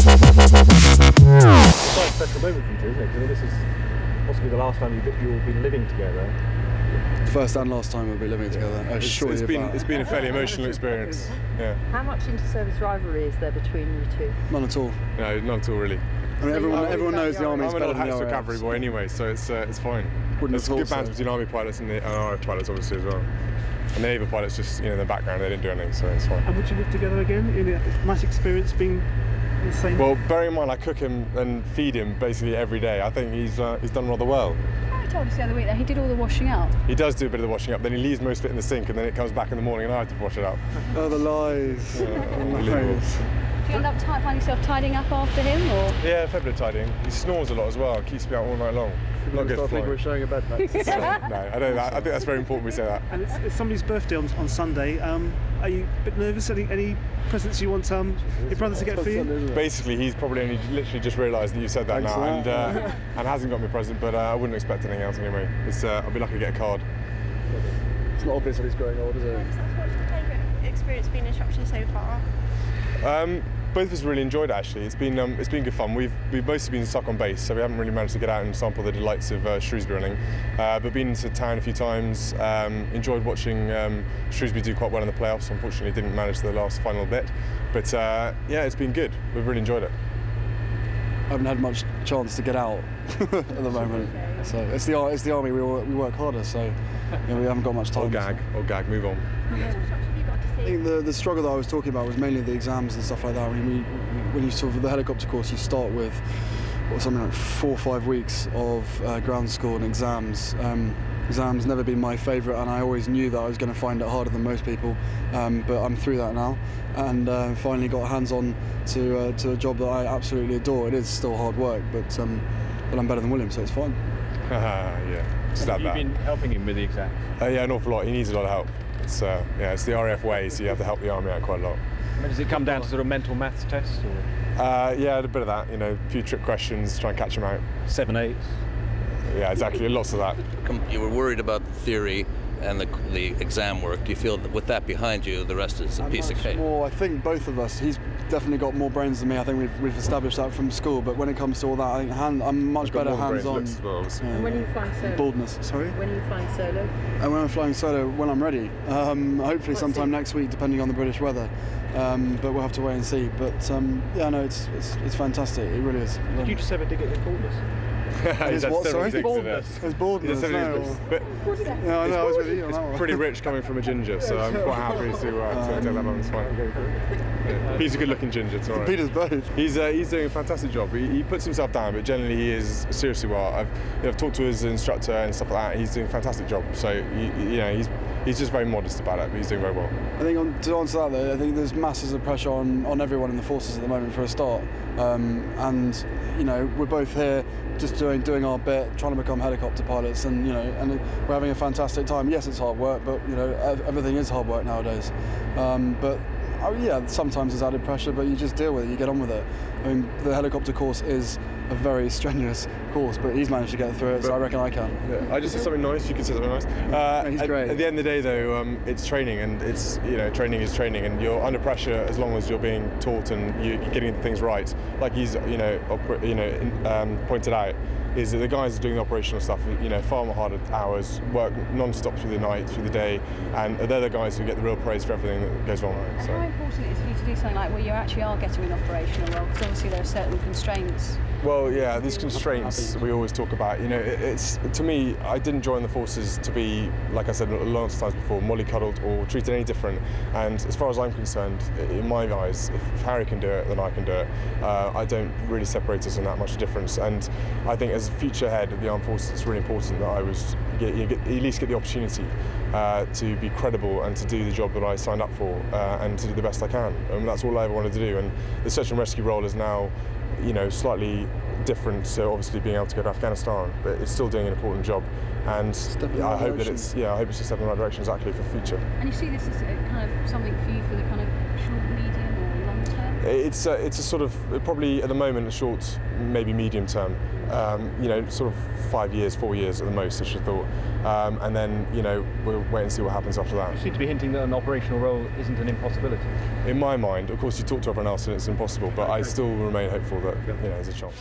quite a special moment for you two, isn't it? Because this is possibly the last time you'll be living together. First and last time we'll be living together. It's been a fairly emotional experience. Yeah. How much inter-service rivalry is there between you two? None at all. No, not at all really. I mean, everyone knows the Army's better than the I'm an old RAF. cavalry boy anyway, so it's fine. There's good bands between Army pilots and RAF pilots obviously as well. And the Naval pilots just, in the background, they didn't do anything, so it's fine. And would you live together again? Nice experience being the same? Well, bearing in mind I cook him and feed him basically every day, I think he's done rather well. I told us the other week that he did all the washing out. He does do a bit of the washing up, then he leaves most of it in the sink and then it comes back in the morning and I have to wash it up. Oh, the lies. Unbelievable. Do you end up finding yourself tidying up after him, or? Yeah, a fair bit of tidying. He snores a lot as well, keeps me out all night long. Not good for I think we're showing a bed next. No, I think that's very important we say that. And it's somebody's birthday on Sunday. Are you a bit nervous? Any presents you want your brother to get for you? Basically, he's probably only literally just realised that you said that now and hasn't got me a present, but I wouldn't expect anything else anyway. I'll be lucky to get a card. It's not obvious that he's growing old, is it? What's your favourite experience being in Shropshire so far? Both of us really enjoyed it actually. It's been good fun. We've mostly been stuck on base, so we haven't really managed to get out and sample the delights of Shrewsbury running. But been into town a few times. Enjoyed watching Shrewsbury do quite well in the playoffs. Unfortunately, didn't manage the last final bit. But yeah, it's been good. We've really enjoyed it. I haven't had much chance to get out at the moment. So it's the Army. We work harder, so we haven't got much time. Or gag. Move on. I think the struggle that I was talking about was mainly the exams and stuff like that. I mean, when you sort of the helicopter course, you start with something like 4 or 5 weeks of ground school and exams. Exams never been my favourite, and I always knew that I was going to find it harder than most people. But I'm through that now, and finally got hands-on to a job that I absolutely adore. It is still hard work, but I'm better than William, so it's fine. Yeah, just like that. You've been helping him with the exams? Yeah, an awful lot. He needs a lot of help. It's the RAF way, so you have to help the Army out quite a lot. I mean, does it come down to sort of mental maths tests? Or? Yeah, a bit of that, a few trick questions, try and catch them out. 7 8s? Yeah, exactly, lots of that. You were worried about the theory and the exam work. Do you feel that with that behind you, the rest is a piece of cake? Well, I think both of us. He's definitely got more brains than me. I think we've established that from school. But when it comes to all that, I think I'm much better hands-on. Well, and when are you flying solo? Baldness. Sorry. When are you flying solo? And when I'm flying solo, when I'm ready. Hopefully sometime next week, depending on the British weather. But we'll have to wait and see. But yeah, no, it's fantastic. It really is. Did you just ever dig at your baldness? It is what, sorry? Baldness. It's baldness. But no, I know, I was with you on that one. it's pretty rich coming from a ginger, so I'm quite happy to take that on. It's fine. Yeah. He's a good-looking ginger, it's all right. Peter's both. He's doing a fantastic job. He puts himself down, but generally he is seriously well. I've talked to his instructor and stuff like that. He's doing a fantastic job. So he's just very modest about it, but he's doing very well. I think to answer that though, I think there's masses of pressure on everyone in the forces at the moment for a start, and we're both here just doing our bit, trying to become helicopter pilots, and we're having a fantastic time. Yes, it's hard work, but everything is hard work nowadays. Yeah, sometimes there's added pressure, but you just deal with it, you get on with it. I mean, the helicopter course is a very strenuous course, but he's managed to get through it, so I reckon I can. Yeah, I just said something nice, you can say something nice. He's great. At the end of the day though, it's training, and it's, training is training, and you're under pressure as long as you're being taught and you're getting things right. Like he's, pointed out, is that the guys are doing the operational stuff, far more harder hours, work non-stop through the night, through the day, and they're the guys who get the real praise for everything that goes wrong. So. How important is it for you to do something like where you actually are getting an operational role? Because obviously there are certain constraints. Well, yeah, these constraints we always talk about. It's to me, I didn't join the forces to be, like I said lots of times before, mollycoddled or treated any different. And as far as I'm concerned, in my eyes, if Harry can do it, then I can do it. I don't really separate us in that much difference. And I think as a future head of the armed forces, it's really important that I at least get the opportunity to be credible and to do the job that I signed up for, and to do the best I can. And that's all I ever wanted to do. And the search and rescue role is now, slightly different, so obviously being able to go to Afghanistan, but it's still doing an important job, and I hope that it's a step in the right direction exactly for the future. And you see this as kind of something for you for the kind of short, medium or long term? It's a sort of, probably at the moment, a short, maybe medium term. You know, sort of 5 years, 4 years at the most, I should have thought. And then, you know, we'll wait and see what happens after that. You seem to be hinting that an operational role isn't an impossibility. In my mind, of course, you talk to everyone else and it's impossible, but I still remain hopeful that, you know, there's a chance.